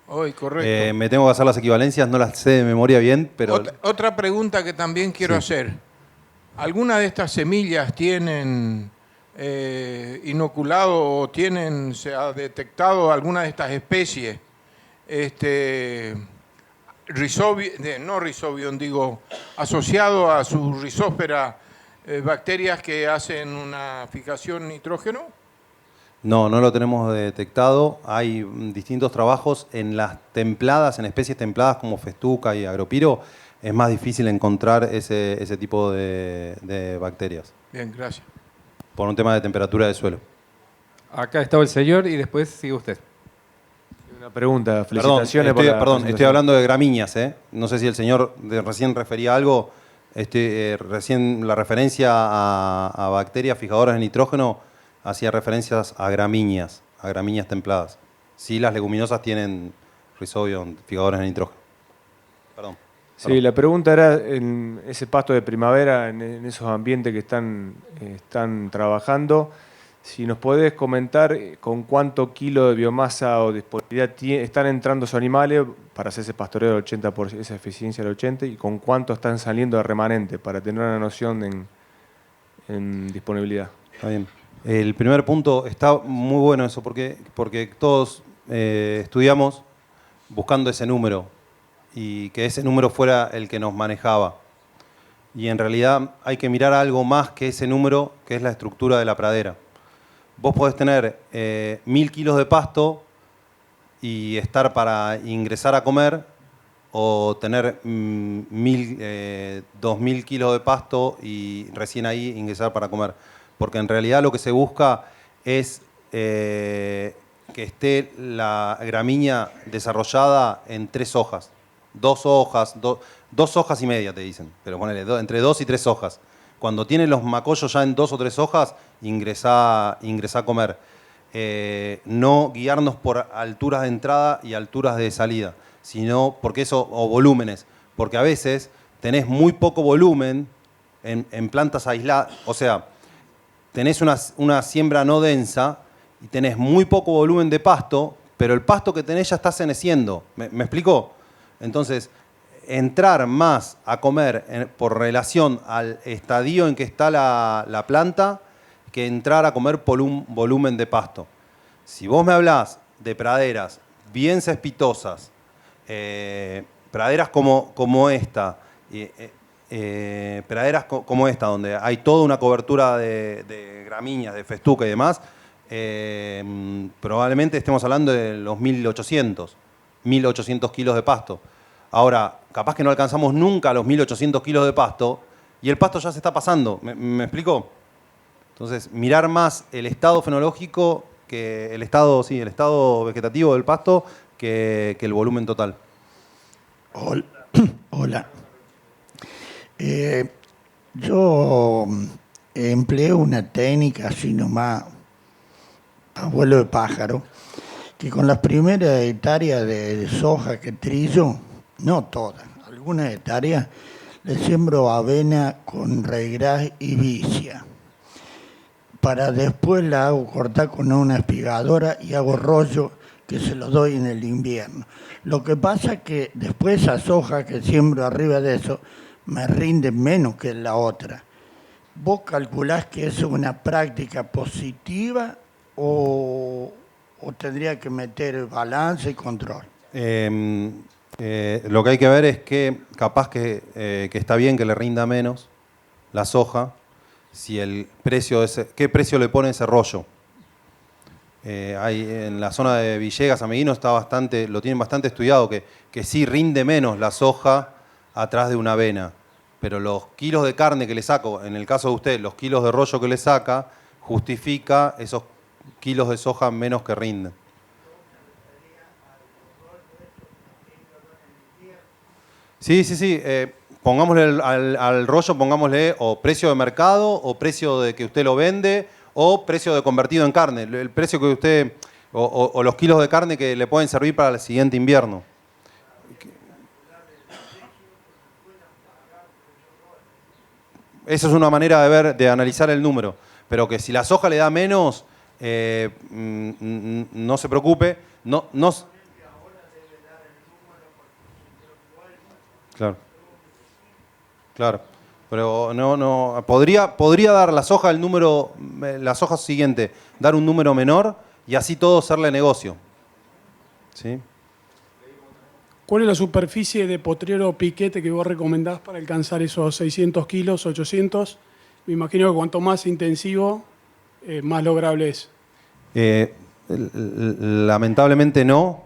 Hoy, correcto. Me tengo que hacer las equivalencias, no las sé de memoria bien, pero... Otra pregunta que también quiero hacer. ¿Alguna de estas semillas tienen inoculado o se ha detectado alguna de estas especies? Asociado a su rizósfera, bacterias que hacen una fijación nitrógeno? No lo tenemos detectado. Hay distintos trabajos en las templadas, en especies templadas como festuca y agropiro. Es más difícil encontrar ese tipo de bacterias. Bien, gracias. Por un tema de temperatura del suelo. Acá estaba el señor y después sigue usted. Una pregunta, felicitaciones por la Estoy presentación. hablando de gramíneas, ¿eh? No sé si el señor recién refería algo. Recién la referencia a bacterias fijadoras de nitrógeno hacía referencias a gramíneas templadas. Sí, las leguminosas tienen Rhizobium, fijadores de nitrógeno. Perdón. Sí, la pregunta era en ese pasto de primavera, en esos ambientes que están trabajando, si nos podés comentar con cuánto kilo de biomasa o disponibilidad están entrando esos animales para hacer ese pastoreo del 80%, esa eficiencia del 80%, y con cuánto están saliendo de remanente, para tener una noción en disponibilidad. Está bien. El primer punto está muy bueno eso, porque todos estudiamos buscando ese número y que ese número fuera el que nos manejaba. Y en realidad hay que mirar algo más que ese número, que es la estructura de la pradera. Vos podés tener 1000 kilos de pasto y estar para ingresar a comer, o tener 2000 kilos de pasto y recién ahí ingresar para comer. Porque en realidad lo que se busca es que esté la gramínea desarrollada en 3 hojas. 2 hojas, 2 hojas y media te dicen, pero ponele entre 2 y 3 hojas. Cuando tiene los macollos ya en 2 o 3 hojas, ingresá a comer. No guiarnos por alturas de entrada y alturas de salida, sino o volúmenes, porque a veces tenés muy poco volumen en plantas aisladas, o sea, tenés una siembra no densa y tenés muy poco volumen de pasto, pero el pasto que tenés ya está ceneciendo. ¿Me explicó? Entonces, entrar más a comer por relación al estadio en que está la planta que entrar a comer por un volumen de pasto. Si vos me hablás de praderas bien cespitosas, praderas como esta, praderas como esta, donde hay toda una cobertura de gramíneas, de festuca y demás, probablemente estemos hablando de los 1800 kilos de pasto. Ahora, capaz que no alcanzamos nunca los 1800 kilos de pasto y el pasto ya se está pasando. ¿Me explicó? Entonces, mirar más el estado fenológico, que el estado vegetativo del pasto, que el volumen total. Hola. Yo empleé una técnica así nomás, abuelo de pájaro, que con las primeras hectáreas de soja que trillo, no todas, algunas hectáreas, le siembro avena con regras y vicia. Para después la hago cortar con una espigadora y hago rollo que se lo doy en el invierno. Lo que pasa es que después esa soja que siembro arriba de eso me rinde menos que la otra. ¿Vos calculás que eso es una práctica positiva o tendría que meter balance y control? Lo que hay que ver es que capaz que está bien que le rinda menos la soja, si el precio ¿qué precio le pone ese rollo? Hay en la zona de Villegas, Ameguino, lo tienen bastante estudiado, que sí rinde menos la soja atrás de una avena, pero los kilos de carne que le saco, en el caso de usted, los kilos de rollo que le saca, justifica esos kilos de soja menos que rinden. Sí. Pongámosle al rollo, pongámosle o precio de mercado, o precio de que usted lo vende, o precio de convertido en carne. El precio que usted, o los kilos de carne que le pueden servir para el siguiente invierno. Esa es una manera de ver, de analizar el número. Pero que si la soja le da menos, no se preocupe. No. Claro. Pero no. Podría dar la soja el número, la soja siguiente, dar un número menor y así todo hacerle negocio. ¿Sí? ¿Cuál es la superficie de potrero o piquete que vos recomendás para alcanzar esos 600 kilos, 800? Me imagino que cuanto más intensivo, más lograble es. Lamentablemente no.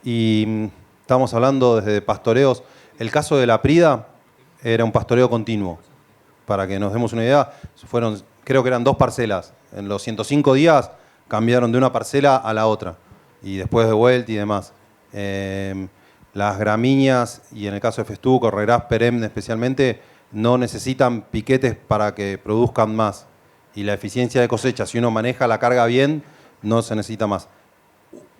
Y estamos hablando desde pastoreos. El caso de la Prida era un pastoreo continuo. Para que nos demos una idea, creo que eran 2 parcelas. En los 105 días cambiaron de una parcela a la otra. Y después de vuelta y demás. Las gramíneas, y en el caso de festuco, regras perenne especialmente, no necesitan piquetes para que produzcan más. Y la eficiencia de cosecha, si uno maneja la carga bien, no se necesita más.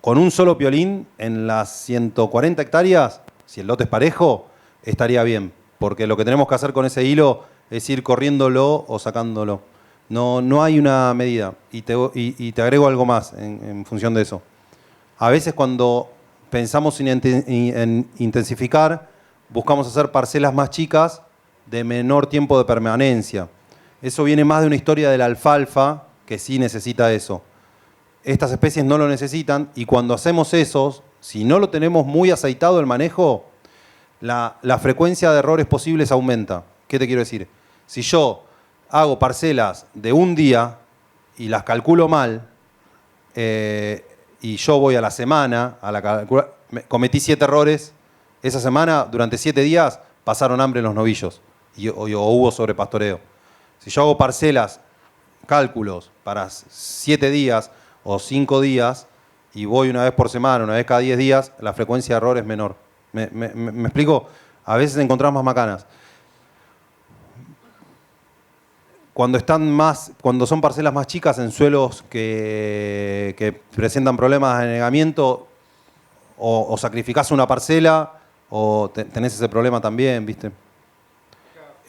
Con un solo piolín, en las 140 hectáreas, si el lote es parejo, estaría bien. Porque lo que tenemos que hacer con ese hilo es ir corriéndolo o sacándolo. No hay una medida. Y te agrego algo más en función de eso. A veces cuando pensamos en intensificar, buscamos hacer parcelas más chicas de menor tiempo de permanencia. Eso viene más de una historia de la alfalfa, que sí necesita eso. Estas especies no lo necesitan y cuando hacemos eso, si no lo tenemos muy aceitado el manejo, la frecuencia de errores posibles aumenta. ¿Qué te quiero decir? Si yo hago parcelas de un día y las calculo mal, y yo voy a la semana, cometí 7 errores, esa semana, durante 7 días, pasaron hambre en los novillos o hubo sobrepastoreo. Si yo hago parcelas, cálculos para 7 días o 5 días, y voy una vez por semana, una vez cada 10 días, la frecuencia de error es menor. ¿Me explico? A veces encontramos más macanas. Cuando son parcelas más chicas en suelos que presentan problemas de anegamiento, o sacrificás una parcela o tenés ese problema también, ¿viste?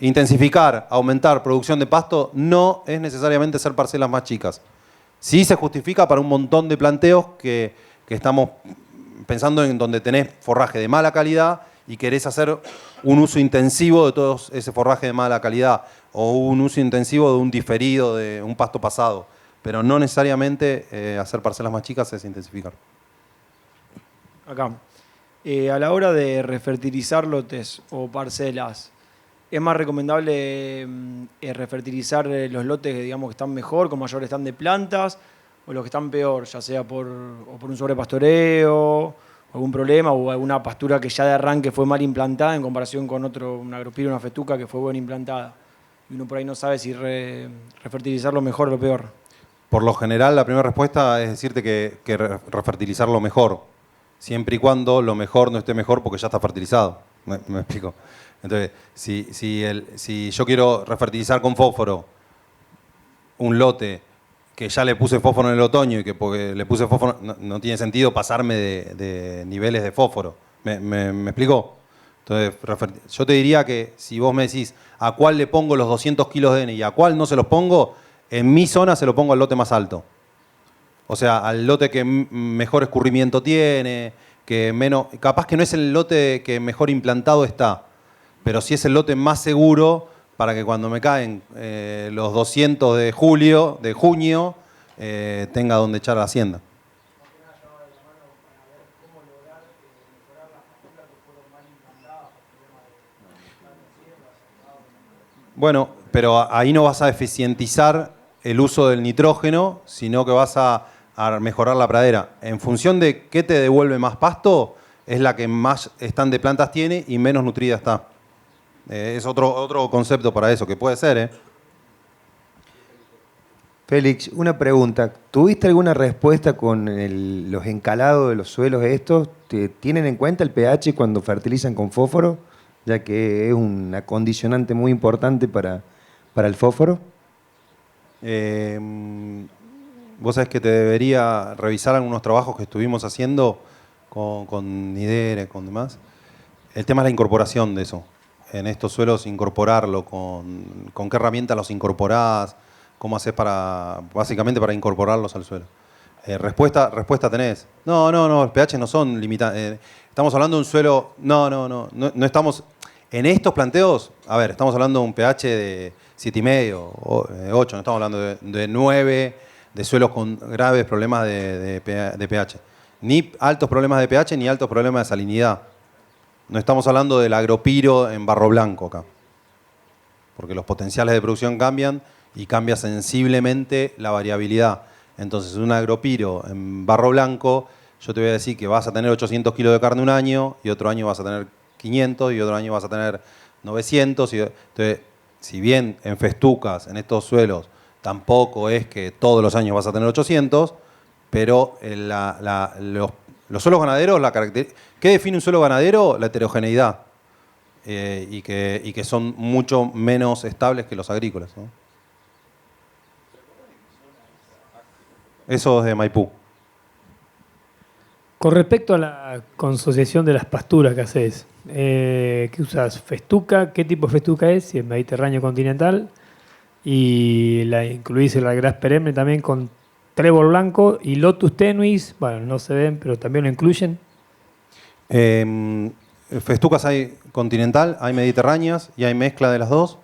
Intensificar, aumentar producción de pasto no es necesariamente hacer parcelas más chicas. Sí se justifica para un montón de planteos que estamos pensando en donde tenés forraje de mala calidad y querés hacer un uso intensivo de todo ese forraje de mala calidad o un uso intensivo de un diferido, de un pasto pasado. Pero no necesariamente hacer parcelas más chicas es intensificar. Acá. A la hora de refertilizar lotes o parcelas, ¿es más recomendable refertilizar los lotes digamos, que están mejor, con mayor stand de plantas, o los que están peor, ya sea por un sobrepastoreo, algún problema, o alguna pastura que ya de arranque fue mal implantada en comparación con una agropira, una fetuca que fue buena implantada? Y uno por ahí no sabe si refertilizarlo mejor o lo peor. Por lo general, la primera respuesta es decirte que refertilizarlo mejor, siempre y cuando lo mejor no esté mejor porque ya está fertilizado. ¿Me explico? Entonces, si yo quiero refertilizar con fósforo un lote que ya le puse fósforo en el otoño y que porque le puse fósforo no tiene sentido pasarme de niveles de fósforo. ¿Me explico? Entonces, yo te diría que si vos me decís a cuál le pongo los 200 kilos de N y a cuál no se los pongo, en mi zona se lo pongo al lote más alto. O sea, al lote que mejor escurrimiento tiene, que menos, capaz que no es el lote que mejor implantado está, pero sí es el lote más seguro para que cuando me caen los 200 de junio, tenga donde echar a la hacienda. Bueno, pero ahí no vas a eficientizar el uso del nitrógeno, sino que vas a mejorar la pradera. En función de qué te devuelve más pasto, es la que más stand de plantas tiene y menos nutrida está. Es otro concepto para eso, que puede ser, Félix, una pregunta. ¿Tuviste alguna respuesta con los encalados de los suelos estos? ¿Tienen en cuenta el pH cuando fertilizan con fósforo? Ya que es una condicionante muy importante para el fósforo. Vos sabés que te debería revisar algunos trabajos que estuvimos haciendo con Nidere, con demás. El tema es la incorporación de eso. En estos suelos incorporarlo, con qué herramientas los incorporás, cómo haces básicamente para incorporarlos al suelo. Respuesta tenés. No, los pH no son limitados. Estamos hablando de un suelo, no estamos, en estos planteos, a ver, estamos hablando de un pH de 7,5, 8, no estamos hablando de 9, de suelos con graves problemas de pH. Ni altos problemas de pH, ni altos problemas de salinidad. No estamos hablando del agropiro en barro blanco acá. Porque los potenciales de producción cambian y cambia sensiblemente la variabilidad. Entonces, un agropiro en barro blanco, yo te voy a decir que vas a tener 800 kilos de carne un año, y otro año vas a tener 500, y otro año vas a tener 900. Entonces, si bien en festucas, en estos suelos, tampoco es que todos los años vas a tener 800, pero los suelos ganaderos, ¿qué define un suelo ganadero? La heterogeneidad. Y que son mucho menos estables que los agrícolas, ¿no? Eso es de Maipú. Con respecto a la consociación de las pasturas que haces, ¿qué usas? ¿Festuca? ¿Qué tipo de festuca es? Si es Mediterráneo continental. Y la incluís el ryegrass perenne también con trébol blanco y lotus tenuis. Bueno, no se ven, pero también lo incluyen. Festucas hay continental, hay mediterráneas y hay mezcla de las dos.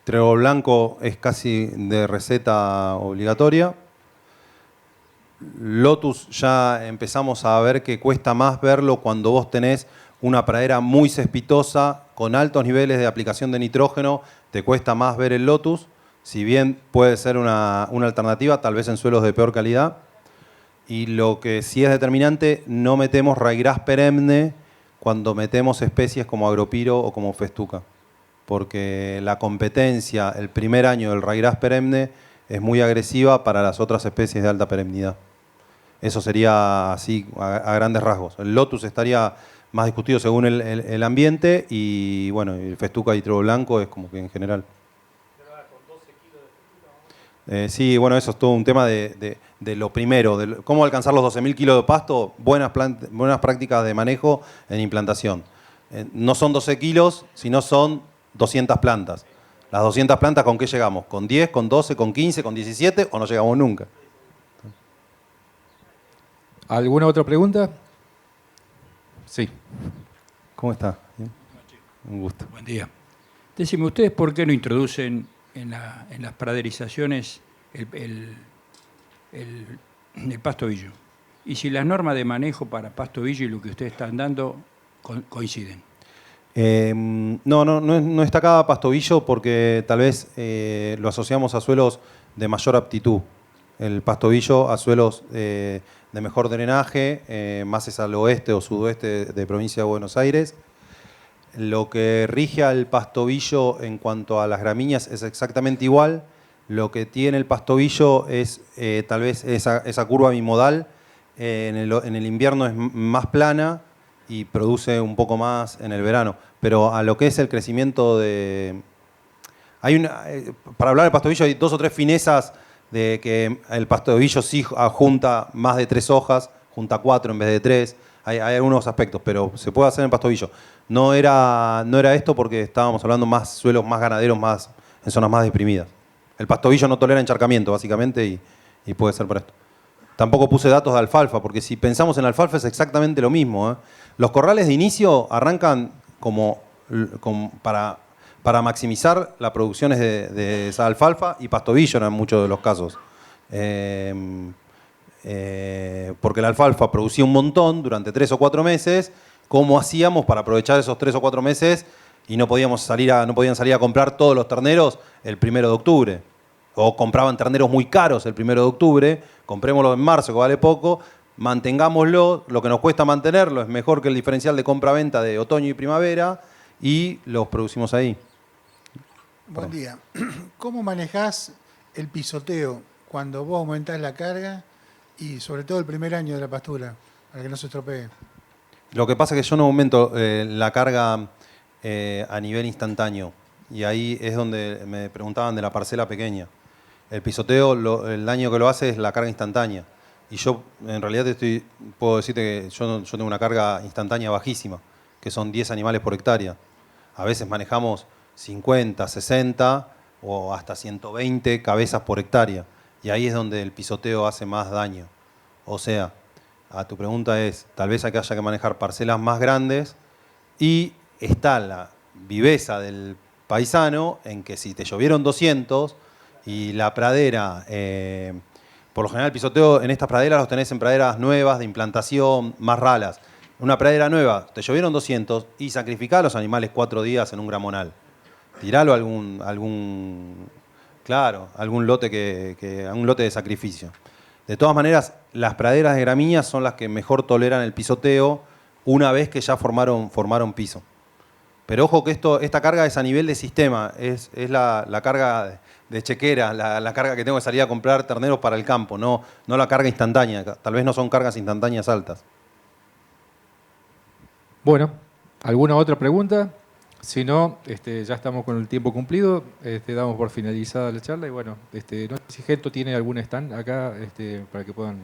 Trébol blanco es casi de receta obligatoria. Lotus ya empezamos a ver que cuesta más verlo cuando vos tenés una pradera muy cespitosa, con altos niveles de aplicación de nitrógeno, te cuesta más ver el lotus, si bien puede ser una alternativa, tal vez en suelos de peor calidad. Y lo que sí es determinante, no metemos ryegrass perenne cuando metemos especies como agropiro o como festuca, porque la competencia el primer año del ryegrass perenne es muy agresiva para las otras especies de alta perennidad. Eso sería así a grandes rasgos. El lotus estaría más discutido según el ambiente, y bueno, el festuca y trébol blanco es como que en general. Sí, bueno, eso es todo un tema de lo primero, de cómo alcanzar los 12.000 kilos de pasto, buenas prácticas de manejo en implantación. No son 12 kilos, sino son 200 plantas. Las 200 plantas, ¿con qué llegamos? ¿Con 10, con 12, con 15, con 17 o no llegamos nunca? ¿Alguna otra pregunta? Sí. ¿Cómo está? ¿Bien? Un gusto. Buen día. Decime, ¿ustedes por qué no introducen en las praderizaciones el pasto billo? Y si las normas de manejo para pasto billo y lo que ustedes están dando coinciden. No está acá pastobillo porque tal vez lo asociamos a suelos de mayor aptitud. El pastobillo a suelos de mejor drenaje, más es al oeste o sudoeste de provincia de Buenos Aires. Lo que rige al pastobillo en cuanto a las gramíneas es exactamente igual. Lo que tiene el pastobillo es tal vez esa curva bimodal. En el invierno es más plana y produce un poco más en el verano. Pero a lo que es el crecimiento de... para hablar del pastobillo hay 2 o 3 finezas de que el pastobillo sí junta más de 3 hojas, junta 4 en vez de 3. Hay algunos aspectos, pero se puede hacer en el pastobillo. No era esto porque estábamos hablando más suelos más ganaderos, más en zonas más deprimidas. El pastobillo no tolera encharcamiento, básicamente, y puede ser por esto. Tampoco puse datos de alfalfa, porque si pensamos en alfalfa es exactamente lo mismo, ¿eh? Los corrales de inicio arrancan como para maximizar las producciones de esa alfalfa y pastobillo en muchos de los casos. Porque la alfalfa producía un montón durante 3 o 4 meses. ¿Cómo hacíamos para aprovechar esos 3 o 4 meses y no podían salir a comprar todos los terneros el 1 de octubre? O compraban terneros muy caros el 1 de octubre, comprémoslo en marzo que vale poco, mantengámoslo, lo que nos cuesta mantenerlo es mejor que el diferencial de compra-venta de otoño y primavera y los producimos ahí. Buen día. ¿Cómo manejás el pisoteo cuando vos aumentás la carga y sobre todo el primer año de la pastura, para que no se estropee? Lo que pasa es que yo no aumento la carga a nivel instantáneo. Y ahí es donde me preguntaban de la parcela pequeña. El pisoteo, el daño que lo hace es la carga instantánea. Y yo, en realidad, puedo decirte que yo tengo una carga instantánea bajísima, que son 10 animales por hectárea. A veces manejamos 50, 60 o hasta 120 cabezas por hectárea. Y ahí es donde el pisoteo hace más daño. O sea, a tu pregunta es, tal vez haya que manejar parcelas más grandes y está la viveza del paisano en que si te llovieron 200 y la pradera, por lo general el pisoteo en estas praderas los tenés en praderas nuevas, de implantación, más ralas. Una pradera nueva, te llovieron 200 y sacrificá a los animales 4 días en un gramonal. Tiralo a algún lote algún lote de sacrificio. De todas maneras, las praderas de gramíneas son las que mejor toleran el pisoteo una vez que ya formaron piso. Pero ojo que esta carga es a nivel de sistema, es la carga de chequera, la carga que tengo que salir a comprar terneros para el campo, no la carga instantánea. Tal vez no son cargas instantáneas altas. Bueno, ¿alguna otra pregunta? Si no, ya estamos con el tiempo cumplido, damos por finalizada la charla y bueno, no sé si Gento tiene algún stand acá para que puedan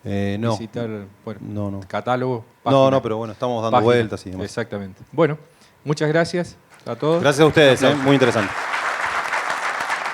visitar, bueno, catálogo. Página, no, pero bueno, estamos dando vueltas y demás. Exactamente. Bueno, muchas gracias a todos. Gracias a ustedes, muy interesante.